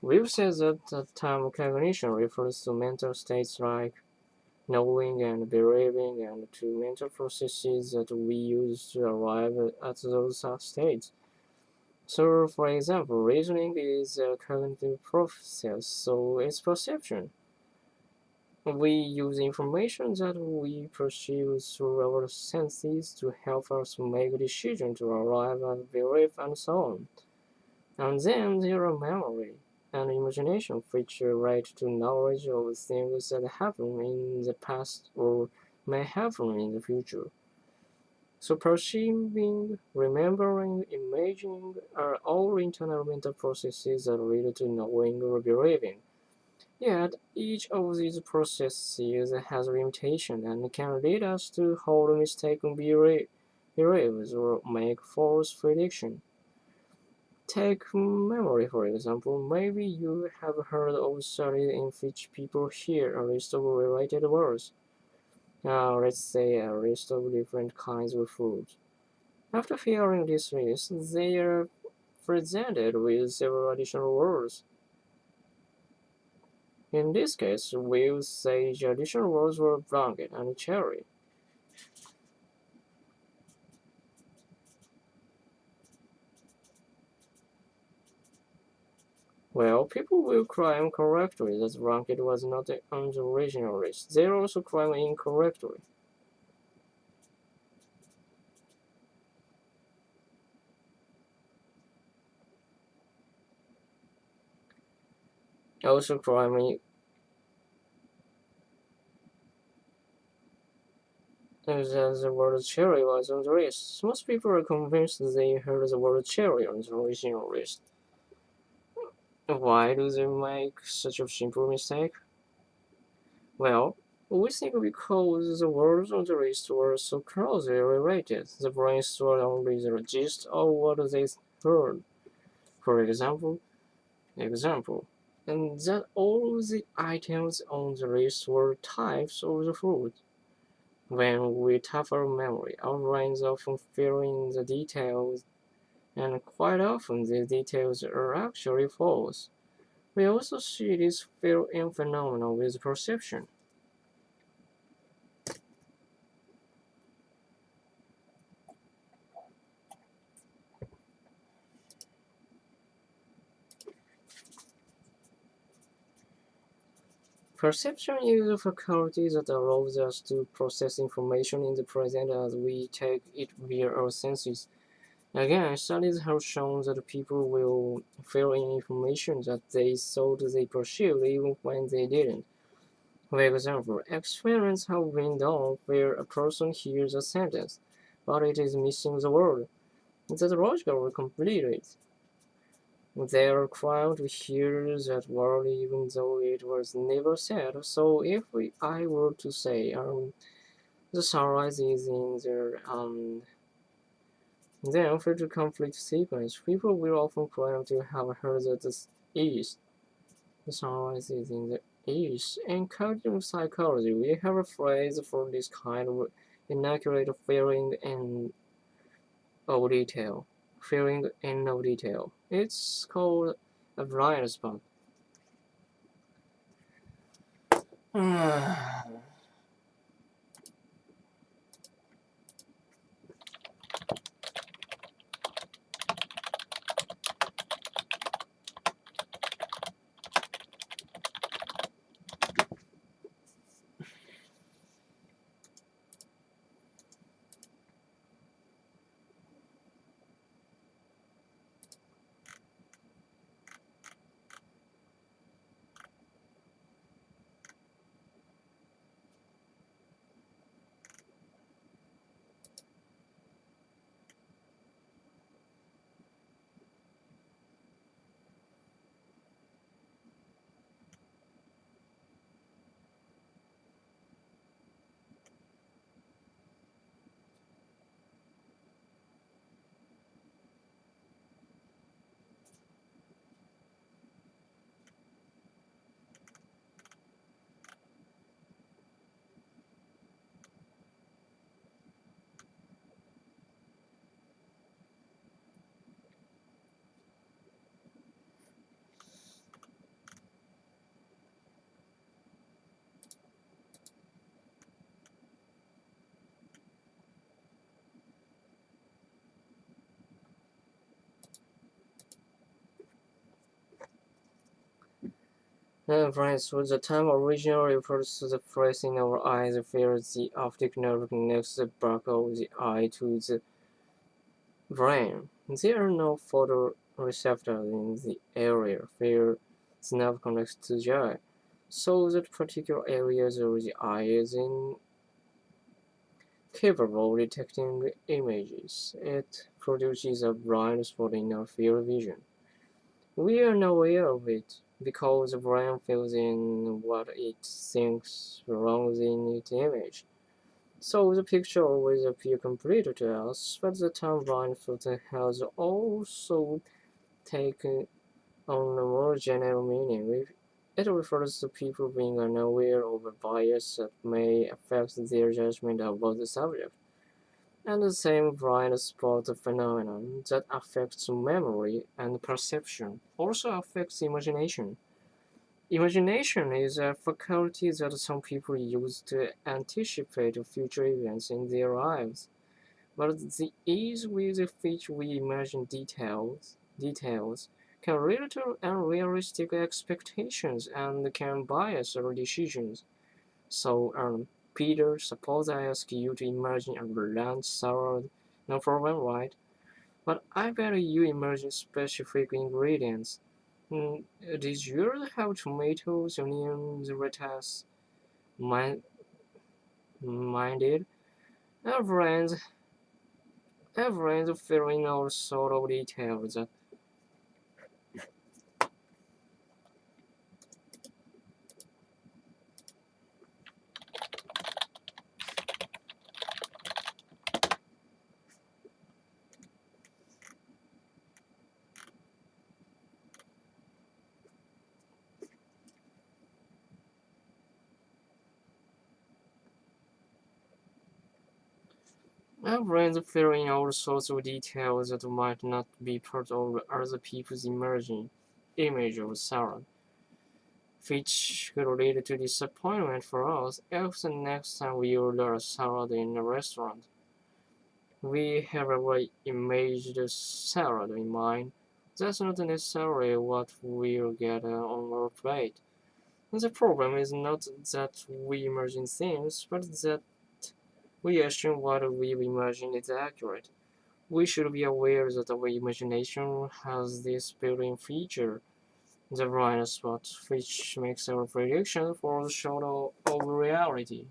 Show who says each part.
Speaker 1: We've said that the term cognition refers to mental states like knowing and believing, and to mental processes that we use to arrive at those states. So, for example, reasoning is a cognitive process, so it's perception. We use information that we perceive through our senses to help us make decisions to arrive at belief and so on. And then there are memory and imagination, which relate to knowledge of things that happened in the past or may happen in the future. So perceiving, remembering, imagining are all internal mental processes that lead to knowing or believing. Yet each of these processes has limitations and can lead us to hold mistaken beliefs or make false predictions. Take memory for example. Maybe you have heard of studies in which people hear a list of related words. Let's say a list of different kinds of food. After hearing this list, they are presented with several additional words. In this case, we'll say the additional words were blanket and cherry. Well, people will claim correctly that blanket was not on the original list. They also claim incorrectly. Also claiming that the word cherry was on the list. Most people are convinced they heard the word cherry on the original list. Why do they make such a simple mistake? Well, we think because the words on the list were so closely related, the brain stored only the gist of what they heard. For example, and that all the items on the list were types of the food. When we tap our memory, our brains often fill in the details, and quite often these details are actually false. We also see this fill-in phenomenon with perception. Perception is a faculty that allows us to process information in the present as we take it via our senses. Again, studies have shown that people will fill in information that they thought they perceived even when they didn't. For example, experiments have been done where a person hears a sentence, but it is missing the word that logically completed it. They are required to hear that word even though it was never said. So if I were to say, the sunrise is in the then for the conflict sequence, people will often claim to have heard that the east. The sunrise is in the east. In cognitive psychology, we have a phrase for this kind of inaccurate feeling and of detail. Feeling in no detail. It's called a blind spot. Friends, so the term originally refers to the place in our eyes where the optic nerve connects the back of the eye to the brain. There are no photoreceptors in the area where the nerve connects to the eye, so that particular areas of the eye is incapable of detecting images. It produces a blind spot in our field of vision. We are not aware of it because the brain fills in what it thinks belongs in its image. So the picture always appears complete to us, but the term blind spot has also taken on a more general meaning. It refers to people being unaware of a bias that may affect their judgment about the subject. And the same blind spot phenomenon that affects memory and perception also affects imagination. Imagination is a faculty that some people use to anticipate future events in their lives, but the ease with which we imagine details can lead to unrealistic expectations and can bias our decisions. So, Peter, suppose I ask you to imagine a bland salad. No problem, right? But I bet you imagine specific ingredients. Did yours have tomatoes, onions, lettuce? Mine, mine did. Our brains, our brains fill in all sort of details. Our brains fill in all sorts of details that might not be part of other people's emerging image of salad, which could lead to disappointment for us if the next time we order a salad in a restaurant, we have a imaged salad in mind. That's not necessarily what we'll get on our plate. The problem is not that we imagine things, but that we assume what we imagine is accurate. We should be aware that our imagination has this built-in feature, the blind spot, which makes our prediction fall short of reality.